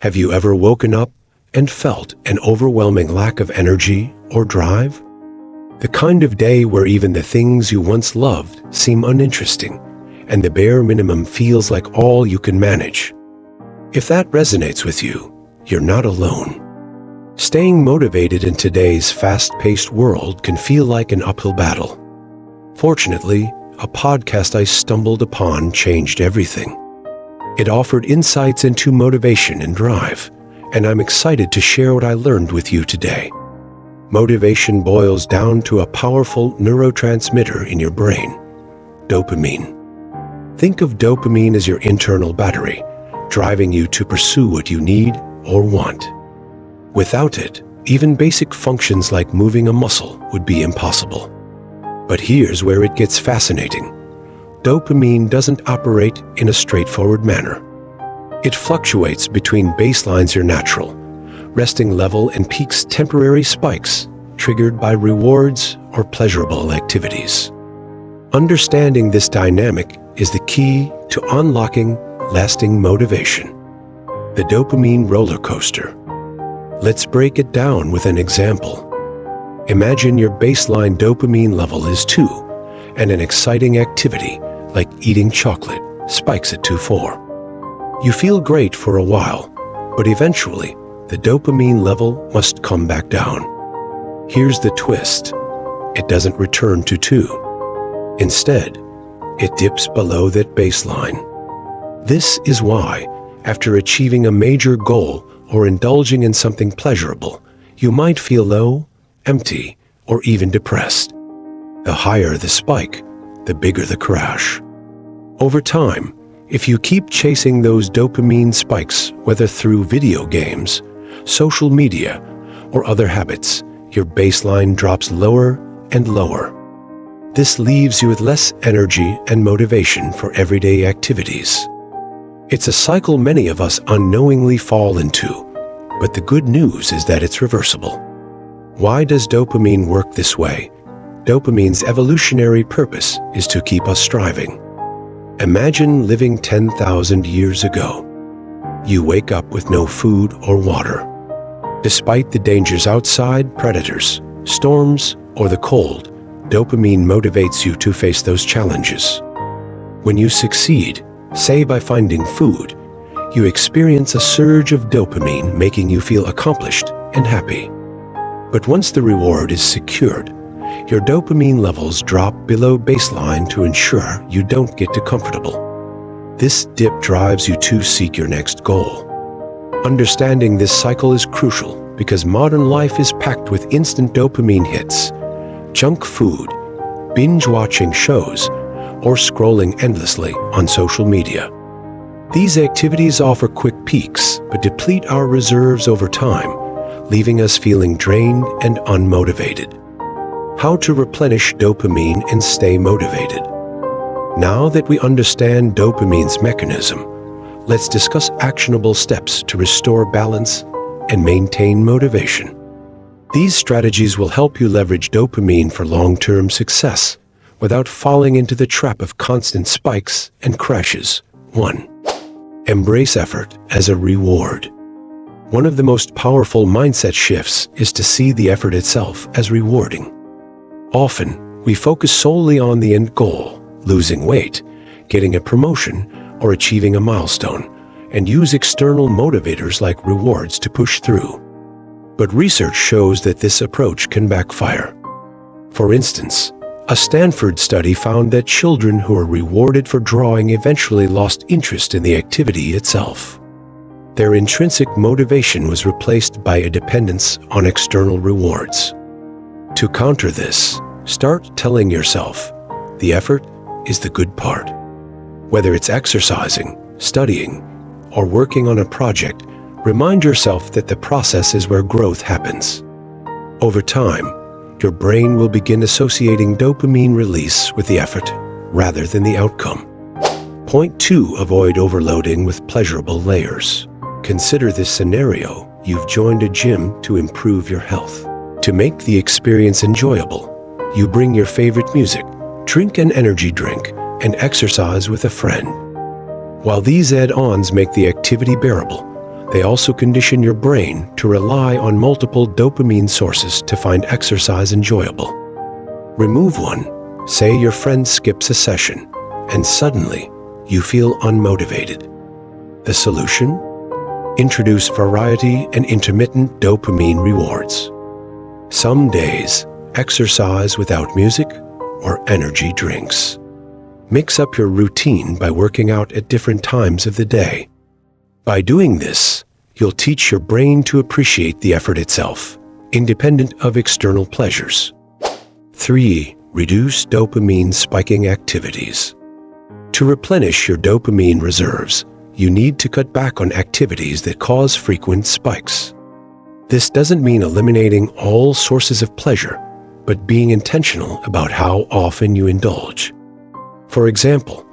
Have you ever woken up and felt an overwhelming lack of energy or drive? The kind of day where even the things you once loved seem uninteresting, and the bare minimum feels like all you can manage. If that resonates with you, you're not alone. Staying motivated in today's fast-paced world can feel like an uphill battle. Fortunately, a podcast I stumbled upon changed everything. It offered insights into motivation and drive, and I'm excited to share what I learned with you today. Motivation boils down to a powerful neurotransmitter in your brain, dopamine. Think of dopamine as your internal battery, driving you to pursue what you need or want. Without it, even basic functions like moving a muscle would be impossible. But here's where it gets fascinating. Dopamine doesn't operate in a straightforward manner. It fluctuates between baselines your natural, resting level and peaks temporary spikes triggered by rewards or pleasurable activities. Understanding this dynamic is the key to unlocking lasting motivation. The dopamine roller coaster. Let's break it down with an example. Imagine your baseline dopamine level is 2, and an exciting activity like eating chocolate spikes it to 4. You feel great for a while, but eventually the dopamine level must come back down. Here's the twist. It doesn't return to 2. Instead, it dips below that baseline. This is why, after achieving a major goal or indulging in something pleasurable, you might feel low, empty, or even depressed. The higher the spike, the bigger the crash. Over time, if you keep chasing those dopamine spikes, whether through video games, social media, or other habits, your baseline drops lower and lower. This leaves you with less energy and motivation for everyday activities. It's a cycle many of us unknowingly fall into, but the good news is that it's reversible. Why does dopamine work this way? Dopamine's evolutionary purpose is to keep us striving. Imagine living 10,000 years ago. You wake up with no food or water. Despite the dangers outside, predators, storms, or the cold, dopamine motivates you to face those challenges. When you succeed, say by finding food, you experience a surge of dopamine, making you feel accomplished and happy. But once the reward is secured, your dopamine levels drop below baseline to ensure you don't get too comfortable. This dip drives you to seek your next goal. Understanding this cycle is crucial because modern life is packed with instant dopamine hits, junk food, binge-watching shows, or scrolling endlessly on social media. These activities offer quick peaks but deplete our reserves over time, leaving us feeling drained and unmotivated. How to replenish dopamine and stay motivated. Now that we understand dopamine's mechanism, let's discuss actionable steps to restore balance and maintain motivation. These strategies will help you leverage dopamine for long-term success without falling into the trap of constant spikes and crashes. 1. Embrace effort as a reward. One of the most powerful mindset shifts is to see the effort itself as rewarding. Often, we focus solely on the end goal, losing weight, getting a promotion, or achieving a milestone, and use external motivators like rewards to push through. But research shows that this approach can backfire. For instance, a Stanford study found that children who were rewarded for drawing eventually lost interest in the activity itself. Their intrinsic motivation was replaced by a dependence on external rewards. To counter this, start telling yourself, the effort is the good part. Whether it's exercising, studying, or working on a project, remind yourself that the process is where growth happens. Over time, your brain will begin associating dopamine release with the effort rather than the outcome. Point 2. Avoid overloading with pleasurable layers. Consider this scenario. You've joined a gym to improve your health. To make the experience enjoyable, you bring your favorite music, drink an energy drink, and exercise with a friend. While these add-ons make the activity bearable, They also condition your brain to rely on multiple dopamine sources to find exercise enjoyable. Remove one, say your friend skips a session, and suddenly you feel unmotivated. The solution? Introduce variety and intermittent dopamine rewards. Some days, exercise without music or energy drinks. Mix up your routine by working out at different times of the day. By doing this, you'll teach your brain to appreciate the effort itself, independent of external pleasures. 3. Reduce dopamine spiking activities. To replenish your dopamine reserves, you need to cut back on activities that cause frequent spikes. This doesn't mean eliminating all sources of pleasure, but being intentional about how often you indulge. For example,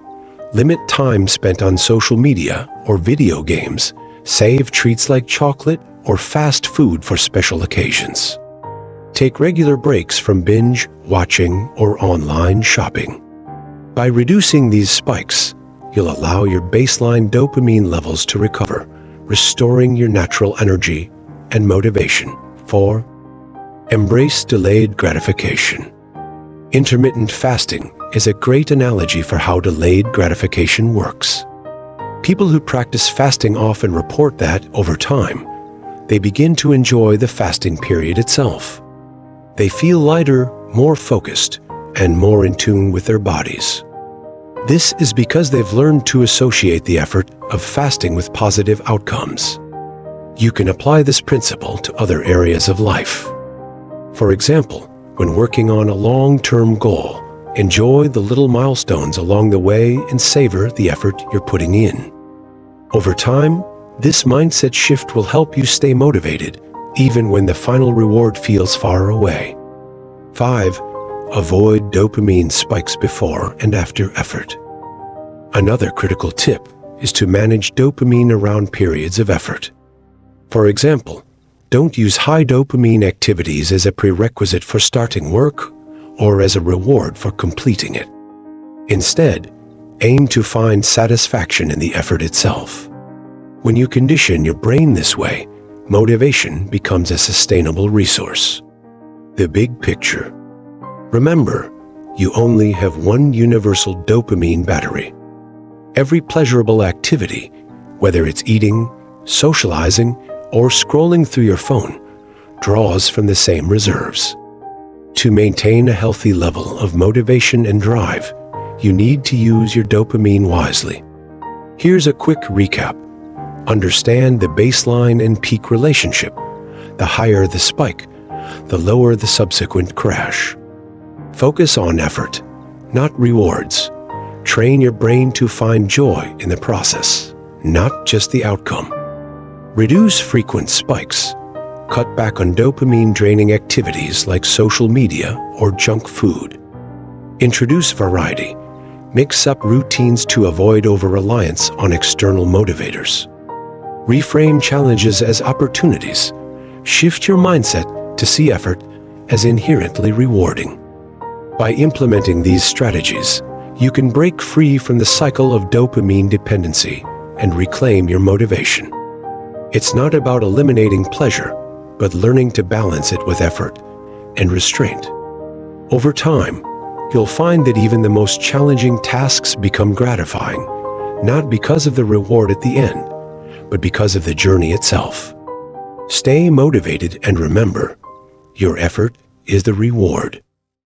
limit time spent on social media or video games. Save treats like chocolate or fast food for special occasions. Take regular breaks from binge watching or online shopping. By reducing these spikes, you'll allow your baseline dopamine levels to recover, restoring your natural energy and motivation. 4. Embrace delayed gratification. Intermittent fasting is a great analogy for how delayed gratification works. People who practice fasting often report that, over time, they begin to enjoy the fasting period itself. They feel lighter, more focused, and more in tune with their bodies. This is because they've learned to associate the effort of fasting with positive outcomes. You can apply this principle to other areas of life. For example, when working on a long-term goal, enjoy the little milestones along the way and savor the effort you're putting in. Over time, this mindset shift will help you stay motivated, even when the final reward feels far away. 5. Avoid dopamine spikes before and after effort. Another critical tip is to manage dopamine around periods of effort. For example, don't use high dopamine activities as a prerequisite for starting work or as a reward for completing it. Instead, aim to find satisfaction in the effort itself. When you condition your brain this way, motivation becomes a sustainable resource. The big picture. Remember, you only have one universal dopamine battery. Every pleasurable activity, whether it's eating, socializing, or scrolling through your phone, draws from the same reserves. To maintain a healthy level of motivation and drive, you need to use your dopamine wisely. Here's a quick recap. Understand the baseline and peak relationship. The higher the spike, the lower the subsequent crash. Focus on effort, not rewards. Train your brain to find joy in the process, not just the outcome. Reduce frequent spikes. Cut back on dopamine-draining activities like social media or junk food. Introduce variety. Mix up routines to avoid over-reliance on external motivators. Reframe challenges as opportunities. Shift your mindset to see effort as inherently rewarding. By implementing these strategies, you can break free from the cycle of dopamine dependency and reclaim your motivation. It's not about eliminating pleasure, but learning to balance it with effort and restraint. Over time, you'll find that even the most challenging tasks become gratifying, not because of the reward at the end, but because of the journey itself. Stay motivated and remember, your effort is the reward.